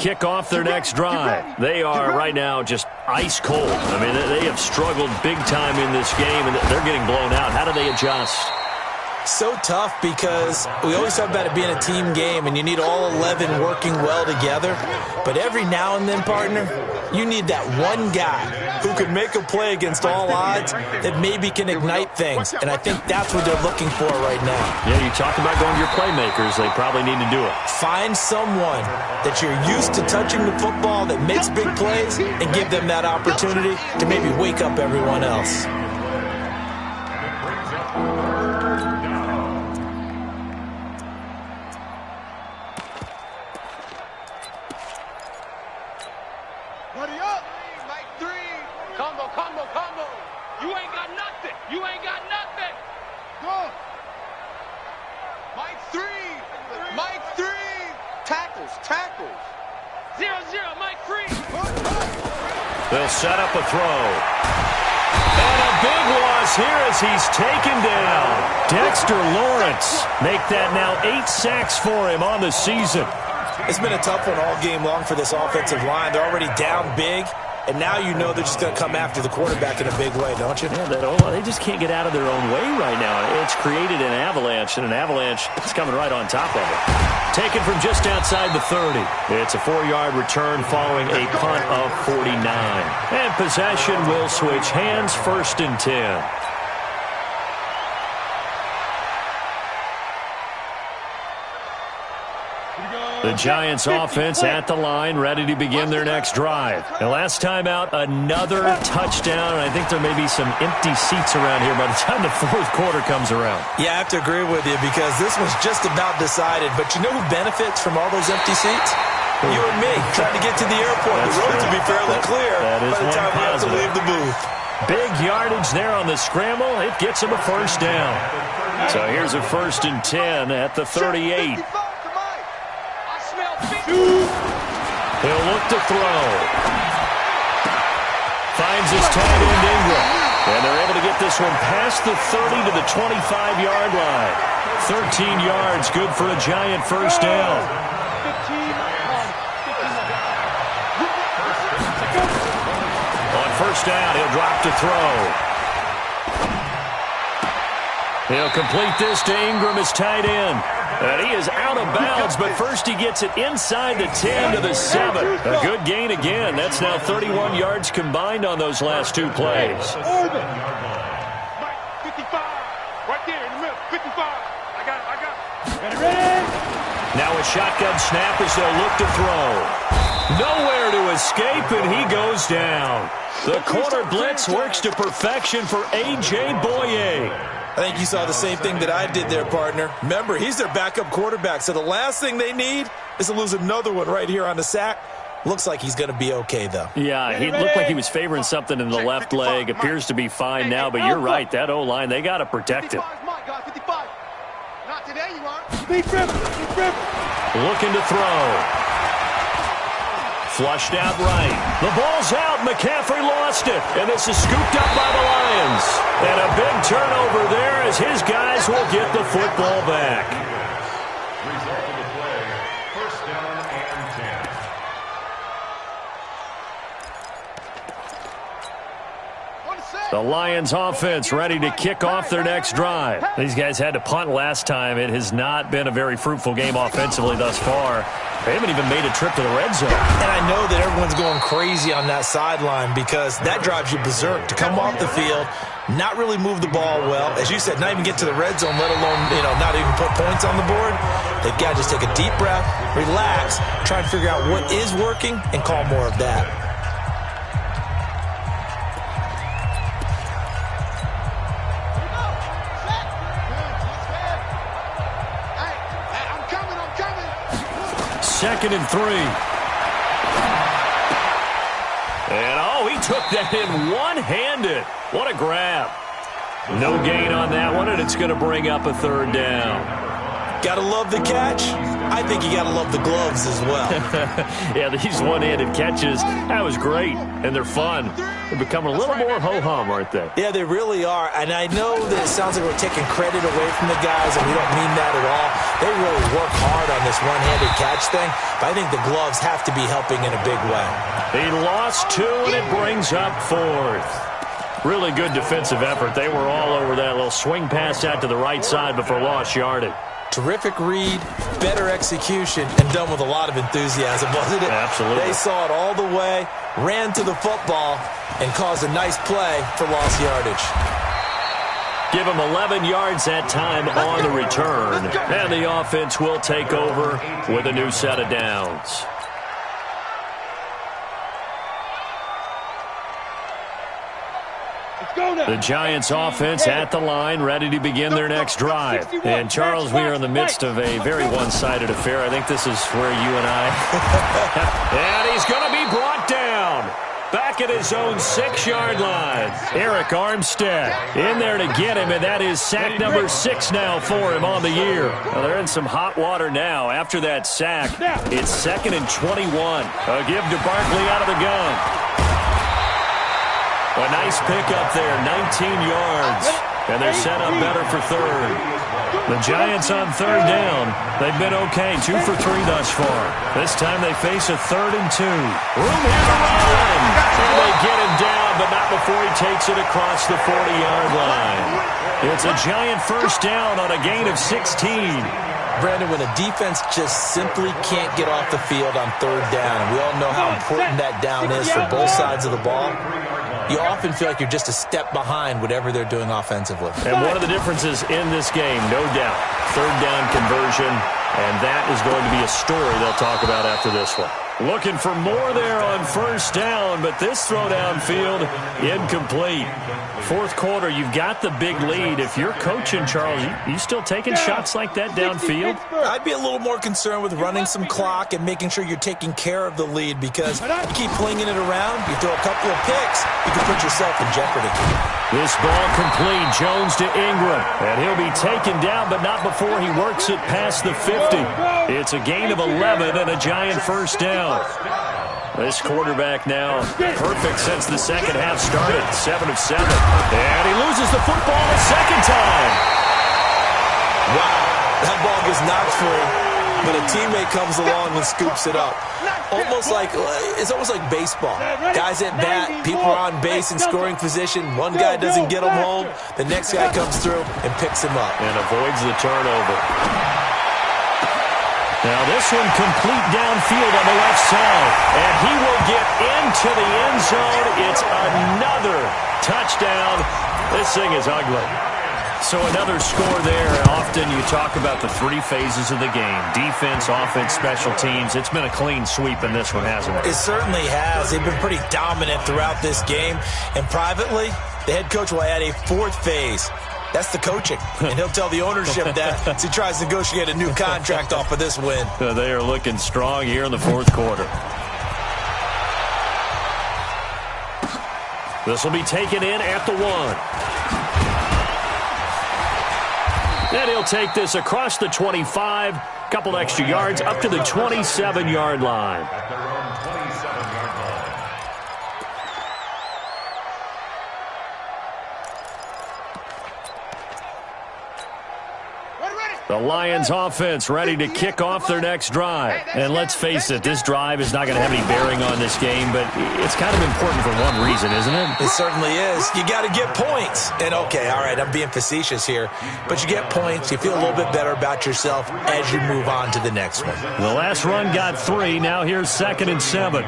kick off their next drive. They are right now just ice cold. I mean, they have struggled big time in this game, and they're getting blown out. How do they adjust? So tough because we always talk about it being a team game and you need all 11 working well together. But every now and then, partner, you need that one guy who can make a play against all odds that maybe can ignite things. And I think that's what they're looking for right now. Yeah, you talk about going to your playmakers. They probably need to do it. Find someone that you're used to touching the football that makes big plays and give them that opportunity to maybe wake up everyone else. They'll set up a throw. And a big loss here as he's taken down. Dexter Lawrence make that now 8 sacks for him on the season. It's been a tough one all game long for this offensive line. They're already down big, and now you know they're just going to come after the quarterback in a big way, don't you? Yeah, they just can't get out of their own way right now. It's created an avalanche, and an avalanche is coming right on top of it. Taken from just outside the 30. It's a 4-yard return following a punt of 49. And possession will switch hands, 1st and 10. The Giants offense at the line, ready to begin their next drive. And last time out, another touchdown. And I think there may be some empty seats around here by the time the 4th quarter comes around. Yeah, I have to agree with you because this was just about decided. But you know who benefits from all those empty seats? You and me, trying to get to the airport. The roads will be fairly clear by the time we have to leave the booth. Big yardage there on the scramble. It gets him a 1st down. So here's a 1st and 10 at the 38. He'll look to throw. Finds his tight end Ingram. And they're able to get this one past the 30 to the 25-yard line. 13 yards, good for a Giant 1st down. On 1st down, he'll drop to throw. He'll complete this to Ingram, his tight end. And he is out of bounds, but first he gets it inside the 10 to the 7. A good gain again. That's now 31 yards combined on those last 2 plays. 55. Right there in the middle. 55. I got it. Ready? Now a shotgun snap as they'll look to throw. Nowhere to escape, and he goes down. The corner blitz works to perfection for A.J. Boye. I think you saw the same thing that I did there, partner. Remember, he's their backup quarterback, so the last thing they need is to lose another one right here on the sack. Looks like he's going to be okay, though. Yeah, he looked like he was favoring something in the left leg. Appears to be fine now, but you're right. That O-line, they got to protect him. Not today, you are. Looking to throw. Flushed out right. The ball's out. McCaffrey lost it. And this is scooped up by the Lions. And a big turnover there as his guys will get the football back. Result of the play, 1st down and 10. The Lions offense ready to kick off their next drive. These guys had to punt last time. It has not been a very fruitful game offensively thus far. They haven't even made a trip to the red zone. And I know that everyone's going crazy on that sideline because that drives you berserk to come off the field, not really move the ball well. As you said, not even get to the red zone, let alone, not even put points on the board. They've got to just take a deep breath, relax, try and figure out what is working, and call more of that. Second and 3. And, he took that in one-handed. What a grab. No gain on that one, and it's going to bring up a 3rd down. Got to love the catch. I think you got to love the gloves as well. Yeah, these one-handed catches, that was great, and they're fun. They're becoming a little more ho-hum, aren't they? Yeah, they really are. And I know that it sounds like we're taking credit away from the guys, and we don't mean that at all. They really work hard on this one-handed catch thing, but I think the gloves have to be helping in a big way. He lost 2, and it brings up 4th. Really good defensive effort. They were all over that little swing pass out to the right side before lost yardage. Terrific read, better execution, and done with a lot of enthusiasm, wasn't it? Absolutely. They saw it all the way, ran to the football, and caused a nice play for lost yardage. Give him 11 yards that time on the return. And the offense will take over with a new set of downs. The Giants offense at the line, ready to begin their next drive. And, Charles, we are in the midst of a very one-sided affair. I think this is where you and I... And he's going to be brought down. Back at his own 6-yard line. Eric Armstead in there to get him, and that is sack number 6 now for him on the year. Well, they're in some hot water now. After that sack, it's 2nd and 21. A give to Barkley out of the gun. A nice pickup there, 19 yards. And they're set up better for 3rd. The Giants on 3rd down. They've been okay, 2 for 3 thus far. This time they face a 3rd and 2. Room here to run. And they get him down, but not before he takes it across the 40-yard line. It's a Giant first down on a gain of 16. Brandon, when a defense just simply can't get off the field on 3rd down, and we all know how important that down is for both sides of the ball, you often feel like you're just a step behind whatever they're doing offensively. And one of the differences in this game, no doubt, 3rd down conversion, and that is going to be a story they'll talk about after this one. Looking for more there on first down, but this throw downfield incomplete. 4th quarter, you've got the big lead. If you're coaching, Charles, you still taking shots like that downfield? I'd be a little more concerned with running some clock and making sure you're taking care of the lead, because you keep flinging it around, you throw a couple of picks, you can put yourself in jeopardy. This ball complete, Jones to Ingram, and he'll be taken down, but not before he works it past the 50. It's a gain of 11 and a Giant first down. This quarterback now perfect since the second half started, 7 of 7. And he loses the football a second time. Wow, that ball gets knocked free, but a teammate comes along and scoops it up. It's almost like baseball. Guys at bat, people are on base in scoring position. One guy doesn't get him home. The next guy comes through and picks him up. And avoids the turnover. Now this one complete downfield on the left side. And he will get into the end zone. It's another touchdown. This thing is ugly. So another score there. Often you talk about the 3 phases of the game. Defense, offense, special teams. It's been a clean sweep in this one, hasn't it? It certainly has. They've been pretty dominant throughout this game. And privately, the head coach will add a 4th phase. That's the coaching. And he'll tell the ownership that as he tries to negotiate a new contract off of this win. They are looking strong here in the 4th quarter. This will be taken in at the 1. And he'll take this across the 25, couple extra yards, up to the 27-yard line. At their own 27-yard line. The Lions offense ready to kick off their next drive. And let's face it, this drive is not going to have any bearing on this game, but it's kind of important for one reason, isn't it? It certainly is. You got to get points. And okay, all right, I'm being facetious here, but you get points, you feel a little bit better about yourself as you move on to the next one. The last run got 3. Now here's 2nd and 7.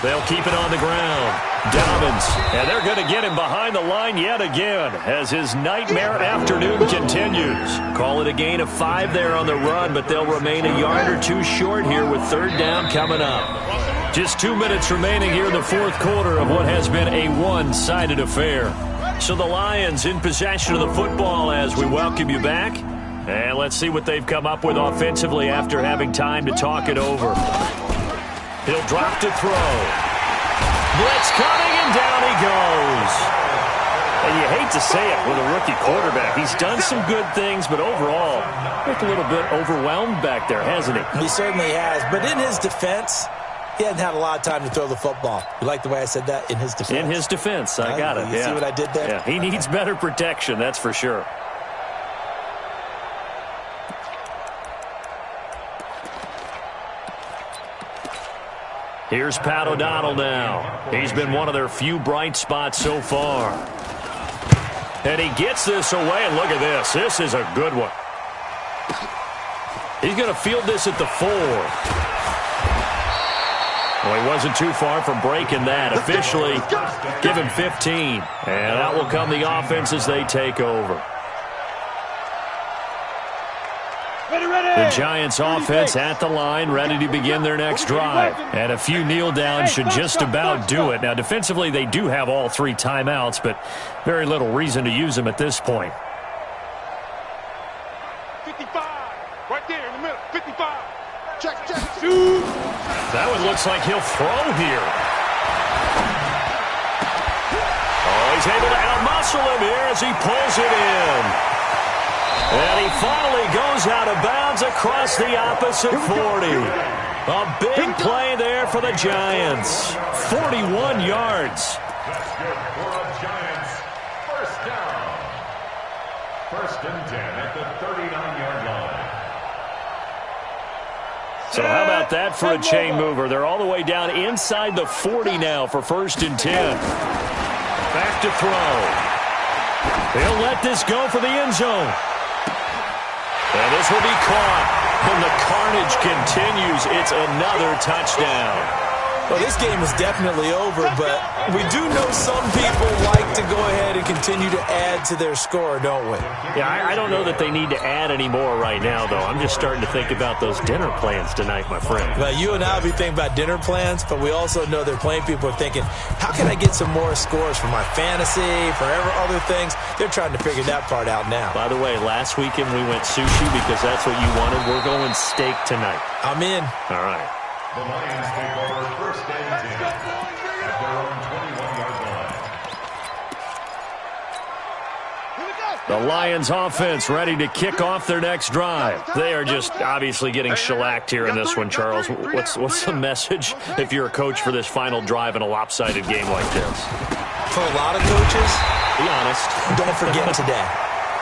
They'll keep it on the ground. Dobbins, and they're going to get him behind the line yet again as his nightmare afternoon continues. Call it a gain of 5 there on the run, but they'll remain a yard or 2 short here with 3rd down coming up. Just 2 minutes remaining here in the 4th quarter of what has been a one-sided affair. So the Lions in possession of the football as we welcome you back. And let's see what they've come up with offensively after having time to talk it over. He'll drop to throw. Blitz coming, and down he goes. And you hate to say it with a rookie quarterback. He's done some good things, but overall, looked a little bit overwhelmed back there, hasn't he? He certainly has. But in his defense, He hadn't had a lot of time to throw the football. You like the way I said that? In his defense? In his defense. I got it. You see what I did there? Yeah, he needs better protection, that's for sure. Here's Pat O'Donnell now. He's been one of their few bright spots so far. And he gets this away, and look at this. This is a good one. He's going to field this at the 4. Well, he wasn't too far from breaking that. Officially, give him 15. And out will come the offense as they take over. The Giants offense at the line, ready to begin their next drive. And a few kneel downs should just about do it. Now, defensively, they do have all 3 timeouts, but very little reason to use them at this point. 55, right there in the middle, 55. Check, shoot. That one looks like he'll throw here. Oh, he's able to outmuscle him here as he pulls it in. And he finally goes out of bounds across the opposite 40. A big play there for the Giants. 41 yards. That's good for the Giants. First down. First and 10 at the 39-yard line. So how about that for a chain mover? They're all the way down inside the 40 now for first and 10. Back to throw. He'll let this go for the end zone. And this will be caught. And the carnage continues. It's another touchdown. Well, this game is definitely over, but we do know some people like to go ahead and continue to add to their score, don't we? Yeah, I don't know that they need to add any more right now, though. I'm just starting to think about those dinner plans tonight, my friend. Well, you and I will be thinking about dinner plans, but we also know they're playing people are thinking, how can I get some more scores for my fantasy, for other things? They're trying to figure that part out now. By the way, last weekend we went sushi because that's what you wanted. We're going steak tonight. I'm in. All right. The Lions take over first and 10 at their own 21-yard line. The Lions offense ready to kick off their next drive. They are just obviously getting shellacked here in this one, Charles. What's the message if you're a coach for this final drive in a lopsided game like this? For a lot of coaches, be honest. Don't forget today.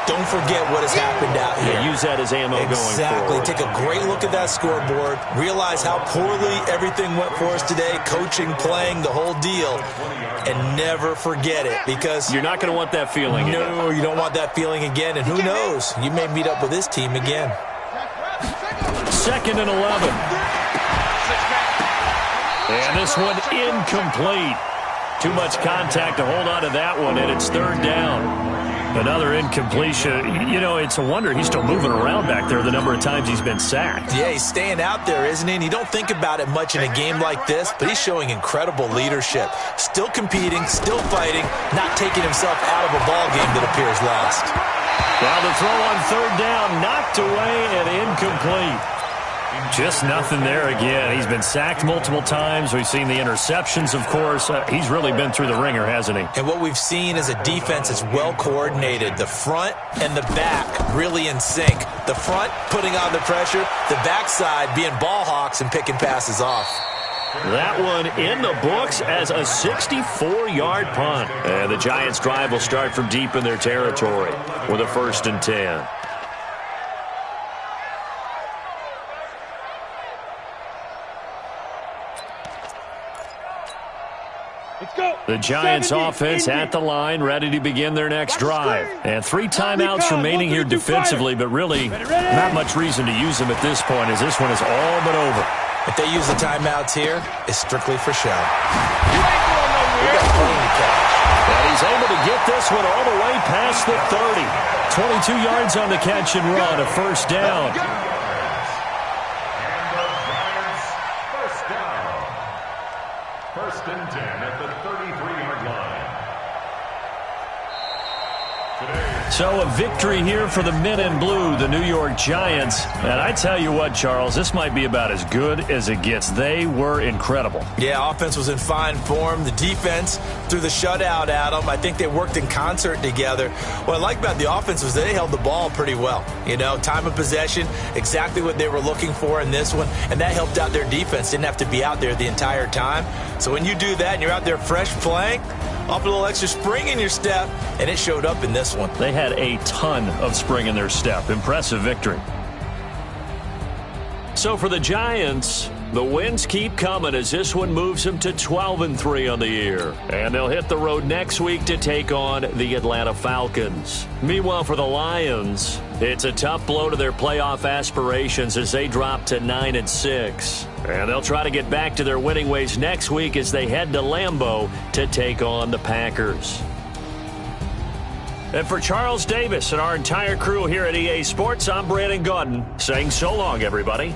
Don't forget what has happened out here. Yeah, use that as ammo going forward. Exactly. Take a great look at that scoreboard. Realize how poorly everything went for us today. Coaching, playing, the whole deal. And never forget it, because you're not going to want that feeling again. No, you don't want that feeling again. And who knows? You may meet up with this team again. 2nd and 11. And this one incomplete. Too much contact to hold on to that one, and it's 3rd down. Another incompletion. You know, it's a wonder he's still moving around back there the number of times he's been sacked. Yeah, he's staying out there, isn't he? And you don't think about it much in a game like this, but he's showing incredible leadership. Still competing, still fighting, not taking himself out of a ball game that appears lost. Now the throw on 3rd down, knocked away and incomplete. Just nothing there again. He's been sacked multiple times. We've seen the interceptions, of course. He's really been through the ringer, hasn't he? And what we've seen is a defense that's well coordinated. The front and the back really in sync. The front putting on the pressure, the backside being ball hawks and picking passes off. That one in the books as a 64-yard punt. And the Giants' drive will start from deep in their territory with a 1st and 10. The Giants offense at the line, ready to begin their next drive. And 3 timeouts remaining here defensively, but really not much reason to use them at this point, as this one is all but over. If they use the timeouts here, it's strictly for show. And he's able to get this one all the way past the 30. 22 yards on the catch and run, a 1st down. First and 10 at the 33-yard line. Today's So a victory here for the men in blue, the New York Giants. And I tell you what, Charles, this might be about as good as it gets. They were incredible. Yeah, offense was in fine form. The defense threw the shutout at them. I think they worked in concert together. What I like about the offense was they held the ball pretty well. You know, time of possession, exactly what they were looking for in this one. And that helped out their defense. Didn't have to be out there the entire time. So when you do that and you're out there fresh playing, off a little extra spring in your step, and it showed up in this one. They had a ton of spring in their step. Impressive victory. So for the Giants, the wins keep coming as this one moves them to 12-3 on the year. And they'll hit the road next week to take on the Atlanta Falcons. Meanwhile, for the Lions, it's a tough blow to their playoff aspirations as they drop to 9-6. And they'll try to get back to their winning ways next week as they head to Lambeau to take on the Packers. And for Charles Davis and our entire crew here at EA Sports, I'm Brandon Gaudin saying so long, everybody.